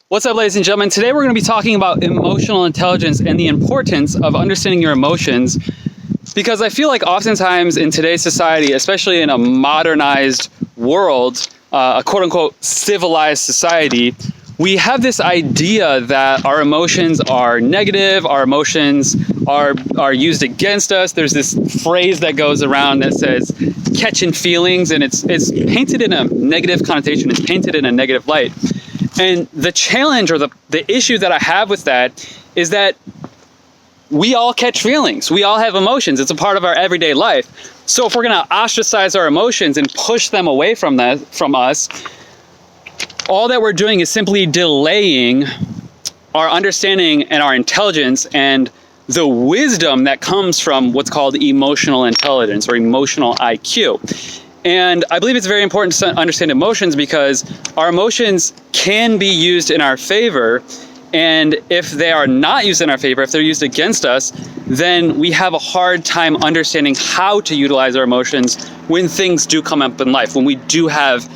What's up, ladies and gentlemen? Today we're going to be talking about emotional intelligence and the importance of understanding your emotions, because I feel like oftentimes in today's society, especially in a modernized world, a quote-unquote civilized society, we have this idea that our emotions are negative, our emotions are used against us. There's this phrase that goes around that says catching feelings, and it's painted in a negative connotation, it's painted in a negative light. And the challenge or the issue that I have with that is that we all catch feelings. We all have emotions. It's a part of our everyday life. So if we're going to ostracize our emotions and push them away from us, all that we're doing is simply delaying our understanding and our intelligence and the wisdom that comes from what's called emotional intelligence or emotional IQ. And I believe it's very important to understand emotions because our emotions can be used in our favor. And if they are not used in our favor, if they're used against us, then we have a hard time understanding how to utilize our emotions when things do come up in life, when we do have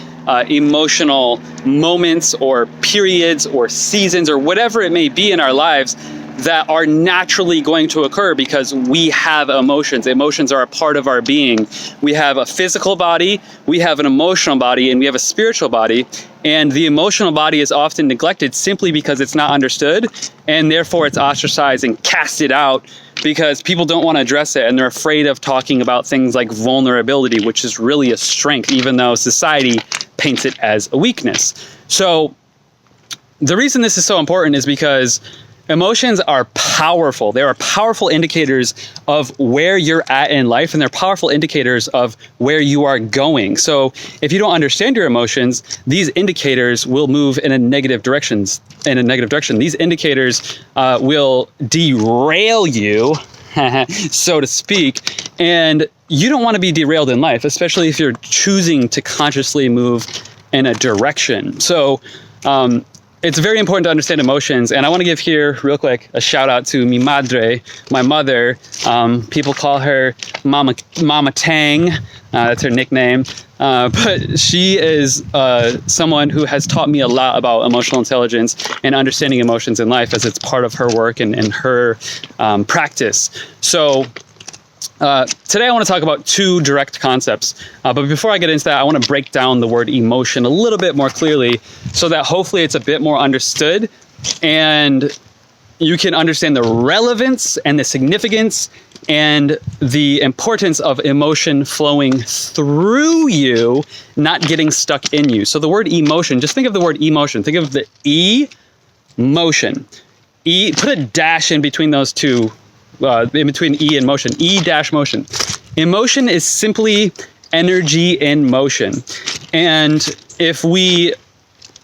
emotional moments or periods or seasons or whatever it may be in our lives that are naturally going to occur because we have emotions. Emotions are a part of our being. We have a physical body, we have an emotional body, and we have a spiritual body. And the emotional body is often neglected simply because it's not understood, and therefore it's ostracized and casted out because people don't want to address it, and they're afraid of talking about things like vulnerability, which is really a strength, even though society paints it as a weakness. So the reason this is so important is because emotions are powerful. They are powerful indicators of where you're at in life, and they're powerful indicators of where you are going. So if you don't understand your emotions, these indicators will move in a negative direction. These indicators will derail you, so to speak, and you don't want to be derailed in life, especially if you're choosing to consciously move in a direction. So it's very important to understand emotions, and I want to give here real quick a shout out to mi madre, my mother. People call her Mama Tang. That's her nickname. But she is someone who has taught me a lot about emotional intelligence and understanding emotions in life, as it's part of her work and her practice. So today I want to talk about two direct concepts, but before I get into that, I want to break down the word emotion a little bit more clearly so that hopefully it's a bit more understood and you can understand the relevance and the significance and the importance of emotion flowing through you, not getting stuck in you. So the word emotion, just think of the word emotion. Think of the E-motion. Put a dash in between those two. In between E and motion, E-motion. Emotion is simply energy in motion. And if we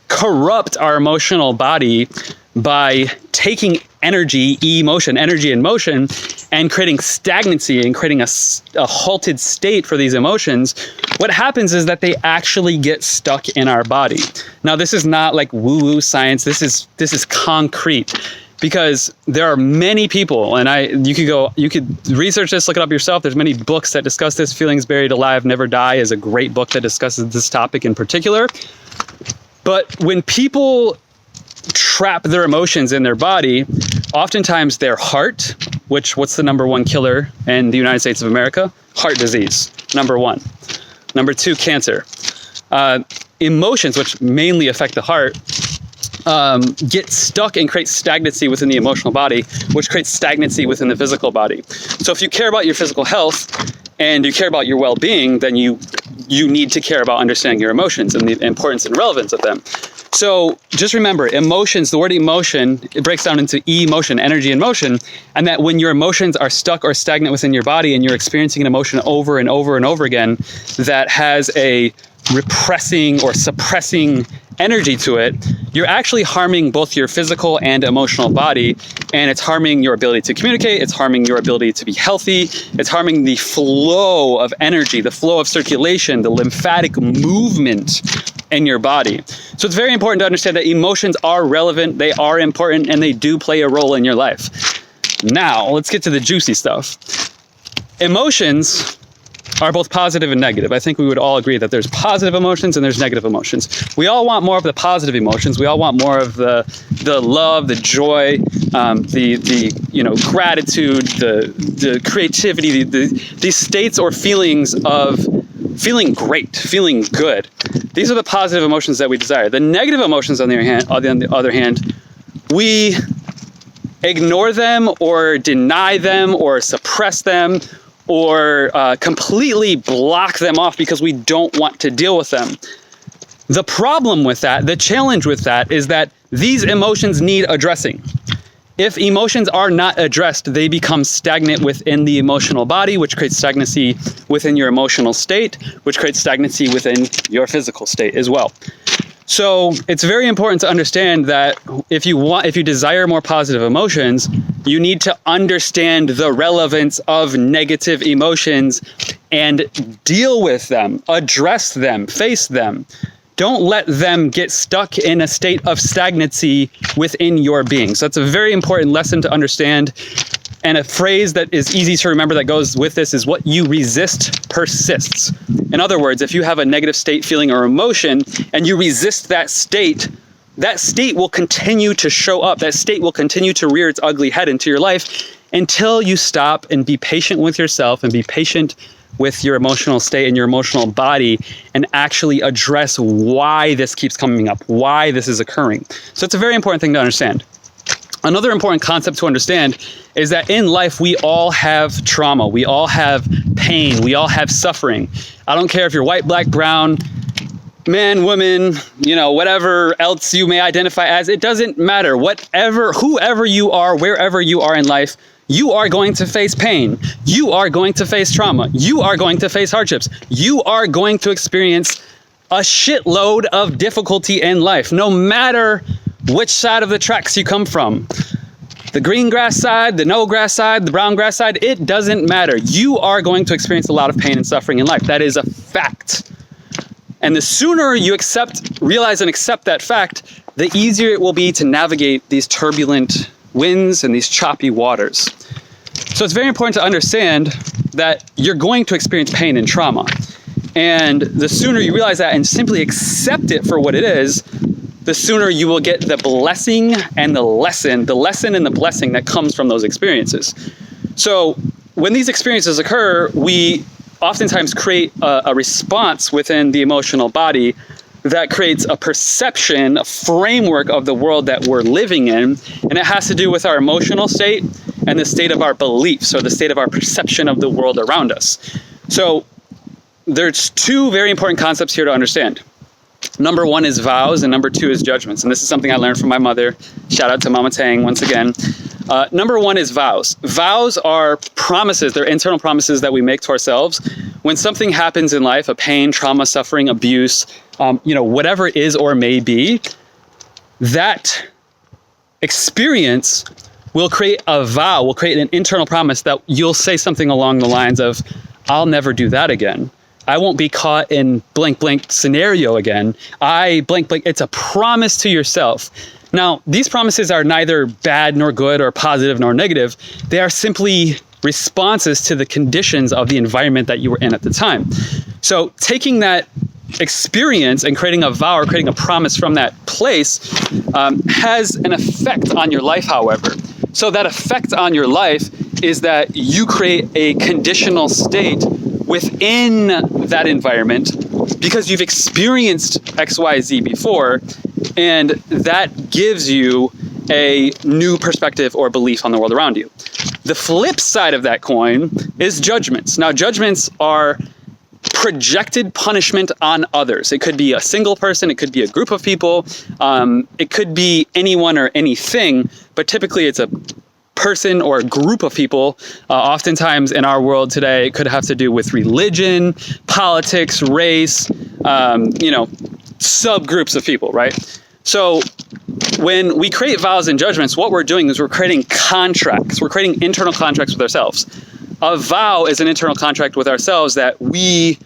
corrupt our emotional body by taking energy in motion, and creating stagnancy and creating a halted state for these emotions, what happens is that they actually get stuck in our body. Now, this is not like woo-woo science. This is concrete. Because there are many people, and you could research this, look it up yourself. There's many books that discuss this. Feelings Buried Alive Never Die is a great book that discusses this topic in particular. But when people trap their emotions in their body, oftentimes their heart, what's the number one killer in the United States of America? Heart disease, number one. Number two, cancer. Emotions, which mainly affect the heart, get stuck and create stagnancy within the emotional body, which creates stagnancy within the physical body. So if you care about your physical health and you care about your well-being, then you need to care about understanding your emotions and the importance and relevance of them. So just remember, emotions, the word emotion, it breaks down into emotion, energy in motion, and that when your emotions are stuck or stagnant within your body and you're experiencing an emotion over and over and over again that has a repressing or suppressing energy to it, you're actually harming both your physical and emotional body, and it's harming your ability to communicate, it's harming your ability to be healthy, it's harming the flow of energy, the flow of circulation, the lymphatic movement in your body. So it's very important to understand that emotions are relevant, they are important, and they do play a role in your life. Now, let's get to the juicy stuff. Emotions are both positive and negative. I think we would all agree that there's positive emotions and there's negative emotions. We all want more of the positive emotions. We all want more of the love, the joy, the gratitude, the creativity, these states or feelings of feeling great, feeling good. These are the positive emotions that we desire. The negative emotions, on the other hand, we ignore them or deny them or suppress them or completely block them off because we don't want to deal with them. The problem with that, the challenge with that, is that these emotions need addressing. If emotions are not addressed, they become stagnant within the emotional body, which creates stagnancy within your emotional state, which creates stagnancy within your physical state as well. So it's very important to understand that if you desire more positive emotions, you need to understand the relevance of negative emotions and deal with them, address them, face them. Don't let them get stuck in a state of stagnancy within your being. So that's a very important lesson to understand. And a phrase that is easy to remember that goes with this is, what you resist persists. In other words, if you have a negative state, feeling, or emotion, and you resist that state will continue to show up. That state will continue to rear its ugly head into your life until you stop and be patient with yourself and be patient with your emotional state and your emotional body and actually address why this keeps coming up, why this is occurring. So it's a very important thing to understand. Another important concept to understand is that in life, we all have trauma. We all have pain. We all have suffering. I don't care if you're white, black, brown, man, woman, whatever else you may identify as. It doesn't matter. Whoever you are, wherever you are in life, you are going to face pain. You are going to face trauma. You are going to face hardships. You are going to experience a shitload of difficulty in life, no matter which side of the tracks you come from. The green grass side, the no grass side, the brown grass side, it doesn't matter. You are going to experience a lot of pain and suffering in life. That is a fact. And the sooner you realize and accept that fact, the easier it will be to navigate these turbulent winds and these choppy waters. So it's very important to understand that you're going to experience pain and trauma. And the sooner you realize that and simply accept it for what it is, the sooner you will get the blessing and the lesson and the blessing that comes from those experiences. So when these experiences occur, we oftentimes create a response within the emotional body that creates a perception, a framework of the world that we're living in. And it has to do with our emotional state and the state of our beliefs, or the state of our perception of the world around us. So there's two very important concepts here to understand. Number one is vows, and number two is judgments. And this is something I learned from my mother. Shout out to Mama Tang once again. Number one is vows. Vows are promises. They're internal promises that we make to ourselves. When something happens in life, a pain, trauma, suffering, abuse, whatever it is or may be, that experience will create a vow, will create an internal promise that you'll say something along the lines of, I'll never do that again. I won't be caught in blank, blank scenario again. Blank, blank. It's a promise to yourself. Now, these promises are neither bad nor good or positive nor negative. They are simply responses to the conditions of the environment that you were in at the time. So taking that experience and creating a vow or creating a promise from that place has an effect on your life, however. So that effect on your life is that you create a conditional state within that environment because you've experienced XYZ before, and that gives you a new perspective or belief on the world around you. The flip side of that coin is judgments. Now, judgments are projected punishment on others. It could be a single person, it could be a group of people, it could be anyone or anything, but typically it's a person or a group of people. Oftentimes in our world today, it could have to do with religion, politics, race, subgroups of people, right? So when we create vows and judgments, what we're doing is we're creating contracts. We're creating internal contracts with ourselves. A vow is an internal contract with ourselves that we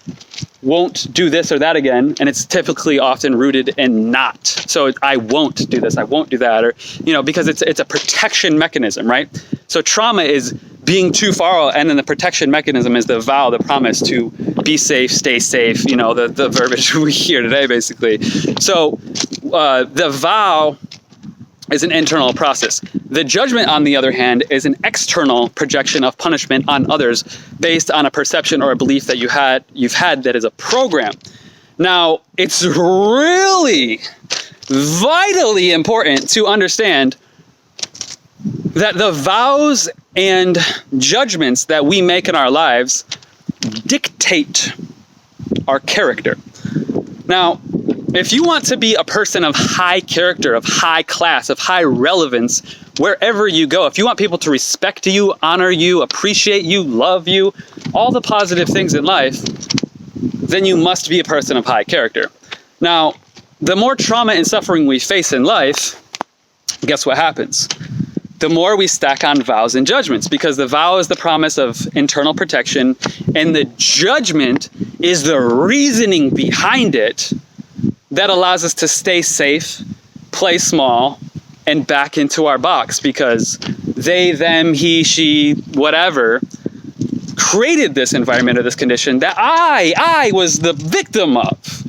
won't do this or that again, and it's typically often rooted in not. So I won't do this, I won't do that, or because it's a protection mechanism, right? So trauma is being too far, and then the protection mechanism is the vow, the promise to be safe, stay safe, the verbiage we hear today, basically. So the vow is an internal process. The judgment, on the other hand, is an external projection of punishment on others based on a perception or a belief that you've had that is a program. Now, it's really vitally important to understand that the vows and judgments that we make in our lives dictate our character. Now, if you want to be a person of high character, of high class, of high relevance, wherever you go, if you want people to respect you, honor you, appreciate you, love you, all the positive things in life, then you must be a person of high character. Now, the more trauma and suffering we face in life, guess what happens? The more we stack on vows and judgments, because the vow is the promise of internal protection, and the judgment is the reasoning behind it that allows us to stay safe, play small, and back into our box, because they, them, he, she, whatever, created this environment or this condition that I was the victim of.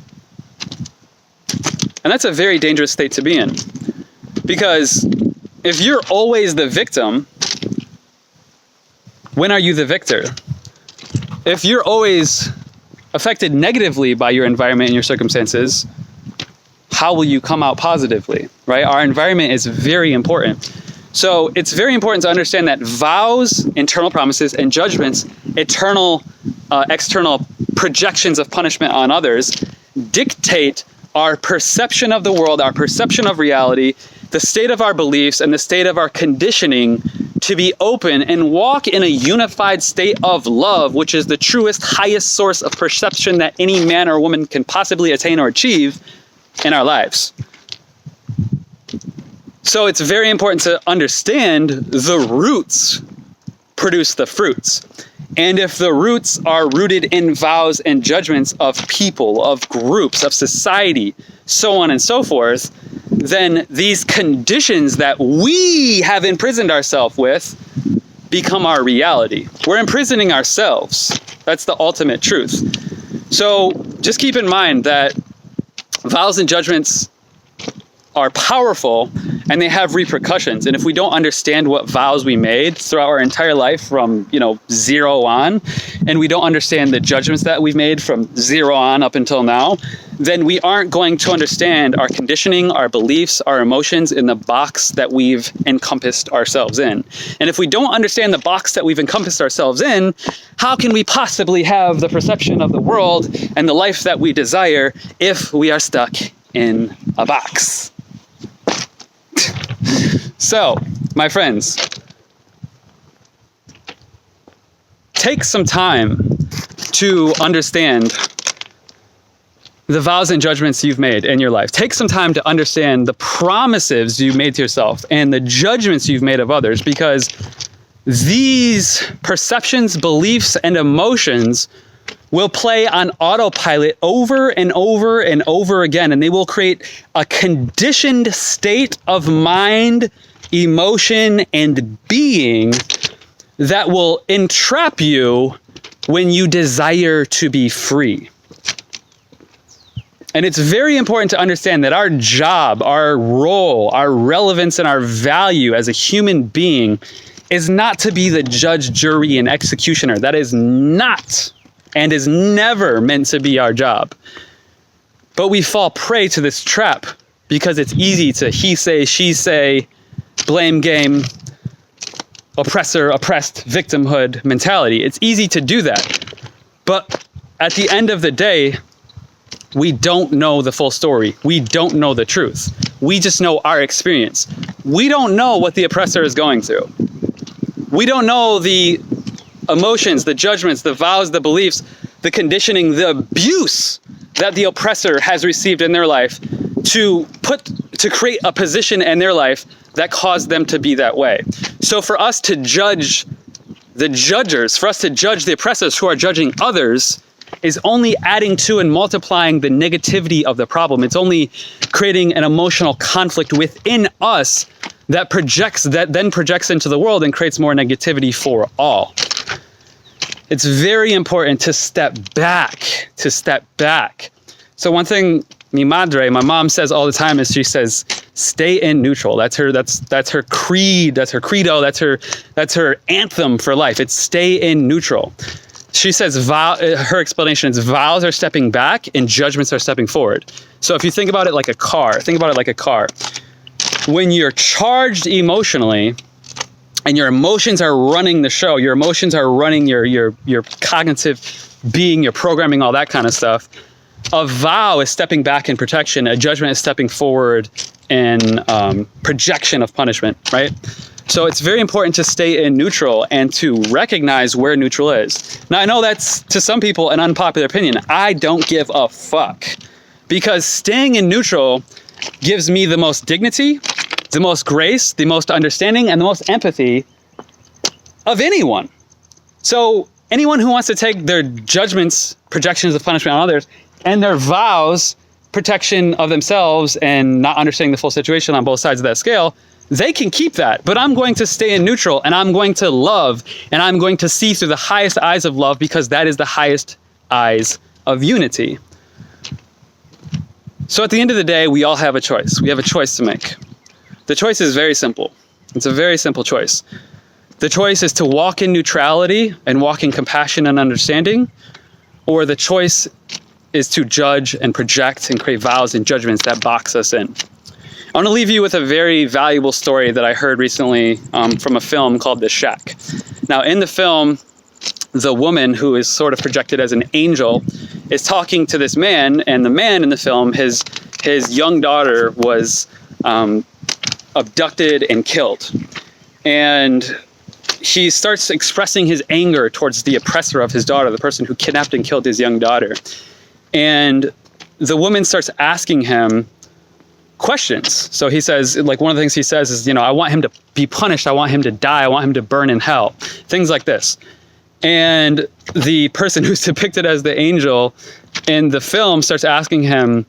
And that's a very dangerous state to be in, because if you're always the victim, when are you the victor? If you're always affected negatively by your environment and your circumstances, how will you come out positively, right? Our environment is very important. So it's very important to understand that vows, internal promises, and judgments, external projections of punishment on others, dictate our perception of the world, our perception of reality, the state of our beliefs, and the state of our conditioning to be open and walk in a unified state of love, which is the truest, highest source of perception that any man or woman can possibly attain or achieve in our lives. So it's very important to understand the roots produce the fruits. And if the roots are rooted in vows and judgments of people, of groups, of society, so on and so forth, then these conditions that we have imprisoned ourselves with become our reality. We're imprisoning ourselves. That's the ultimate truth. So just keep in mind that vows and judgments are powerful and they have repercussions. And if we don't understand what vows we made throughout our entire life from, zero on, and we don't understand the judgments that we've made from zero on up until now, then we aren't going to understand our conditioning, our beliefs, our emotions in the box that we've encompassed ourselves in. And if we don't understand the box that we've encompassed ourselves in, how can we possibly have the perception of the world and the life that we desire if we are stuck in a box? So, my friends, take some time to understand the vows and judgments you've made in your life. Take some time to understand the promises you made to yourself and the judgments you've made of others, because these perceptions, beliefs, and emotions will play on autopilot over and over and over again, and they will create a conditioned state of mind, emotion, and being that will entrap you when you desire to be free. And it's very important to understand that our job, our role, our relevance, and our value as a human being is not to be the judge, jury, and executioner. That is not and is never meant to be our job. But we fall prey to this trap because it's easy to he say, she say, blame game, oppressor, oppressed, victimhood mentality. It's easy to do that. But at the end of the day, we don't know the full story. We don't know the truth. We just know our experience. We don't know what the oppressor is going through. We don't know the emotions, the judgments, the vows, the beliefs, the conditioning, the abuse that the oppressor has received in their life to create a position in their life that caused them to be that way. So for us to judge the judgers, for us to judge the oppressors who are judging others, is only adding to and multiplying the negativity of the problem. It's only creating an emotional conflict within us that then projects into the world and creates more negativity for all. It's very important to step back. So one thing mi madre, my mom, says all the time is she says, stay in neutral. That's her creed, that's her credo, that's her anthem for life. It's stay in neutral. She says her explanation is vows are stepping back and judgments are stepping forward. So if you think about it like a car, when you're charged emotionally and your emotions are running the show, your emotions are running your cognitive being, your programming, all that kind of stuff, a vow is stepping back in protection, a judgment is stepping forward in projection of punishment, right? So it's very important to stay in neutral and to recognize where neutral is. Now, I know that's, to some people, an unpopular opinion. I don't give a fuck. Because staying in neutral gives me the most dignity, the most grace, the most understanding, and the most empathy of anyone. So anyone who wants to take their judgments, projections of punishment on others, and their vows, protection of themselves, and not understanding the full situation on both sides of that scale, they can keep that. But I'm going to stay in neutral, and I'm going to love, and I'm going to see through the highest eyes of love, because that is the highest eyes of unity. So at the end of the day, we all have a choice. We have a choice to make. The choice is very simple. It's a very simple choice. The choice is to walk in neutrality and walk in compassion and understanding, or the choice is to judge and project and create vows and judgments that box us in. I want to leave you with a very valuable story that I heard recently from a film called The Shack. Now, in the film, the woman who is sort of projected as an angel is talking to this man, and the man in the film, his young daughter was abducted and killed. And he starts expressing his anger towards the oppressor of his daughter, the person who kidnapped and killed his young daughter. And the woman starts asking him questions. So he says, like, one of the things he says is, I want him to be punished. I want him to die. I want him to burn in hell. Things like this. And the person who's depicted as the angel in the film starts asking him,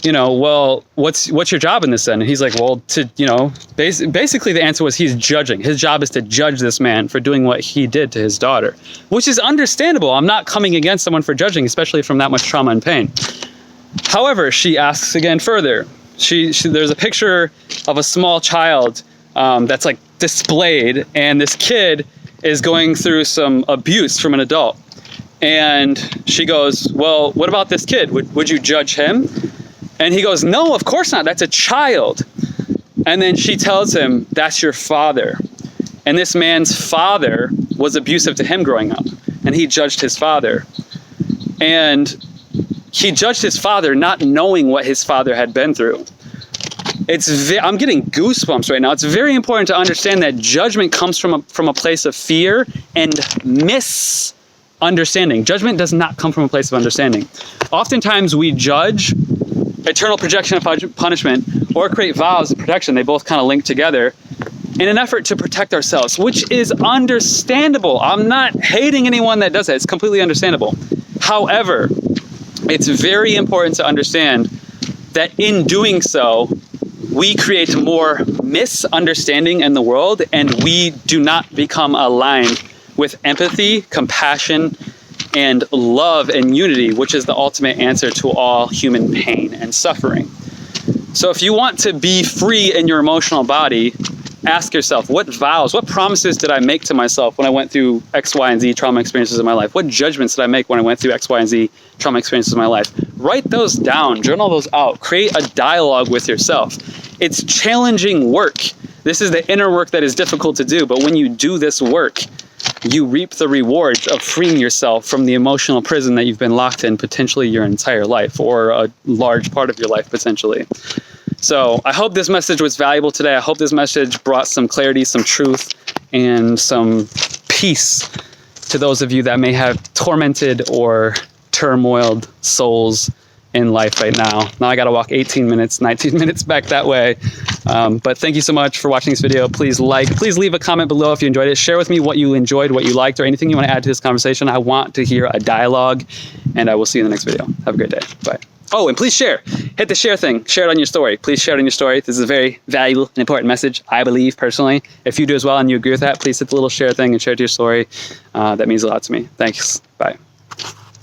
well, what's your job in this then? And he's like, well, basically the answer was he's judging. His job is to judge this man for doing what he did to his daughter, which is understandable. I'm not coming against someone for judging, especially from that much trauma and pain. However, she asks again further. There's a picture of a small child that's like displayed, and this kid is going through some abuse from an adult. And she goes, well, what about this kid? Would you judge him? And he goes, no, of course not. That's a child. And then she tells him, that's your father. And this man's father was abusive to him growing up. And he judged his father. And he judged his father not knowing what his father had been through. I'm getting goosebumps right now. It's very important to understand that judgment comes from a place of fear and misunderstanding. Judgment does not come from a place of understanding. Oftentimes we judge, eternal projection of punishment, or create vows of protection. They both kind of link together in an effort to protect ourselves, which is understandable. I'm not hating anyone that does that. It's completely understandable. However, it's very important to understand that in doing so, we create more misunderstanding in the world, and we do not become aligned with empathy, compassion, and love and unity, which is the ultimate answer to all human pain and suffering. So if you want to be free in your emotional body, ask yourself, what vows, what promises did I make to myself when I went through X, Y, and Z trauma experiences in my life? What judgments did I make when I went through X, Y, and Z trauma experiences in my life? Write those down, journal those out, create a dialogue with yourself. It's challenging work. This is the inner work that is difficult to do, but when you do this work, you reap the rewards of freeing yourself from the emotional prison that you've been locked in potentially your entire life, or a large part of your life potentially. So I hope this message was valuable today. I hope this message brought some clarity, some truth, and some peace to those of you that may have tormented or turmoiled souls in life right now. Now I got to walk 18 minutes, 19 minutes back that way. But thank you so much for watching this video. Please leave a comment below if you enjoyed it. Share with me what you enjoyed, what you liked, or anything you want to add to this conversation. I want to hear a dialogue, and I will see you in the next video. Have a great day. Bye. Oh, and please share. Hit the share thing. Share it on your story. Please share it on your story. This is a very valuable and important message, I believe, personally. If you do as well and you agree with that, please hit the little share thing and share it to your story. That means a lot to me. Thanks. Bye.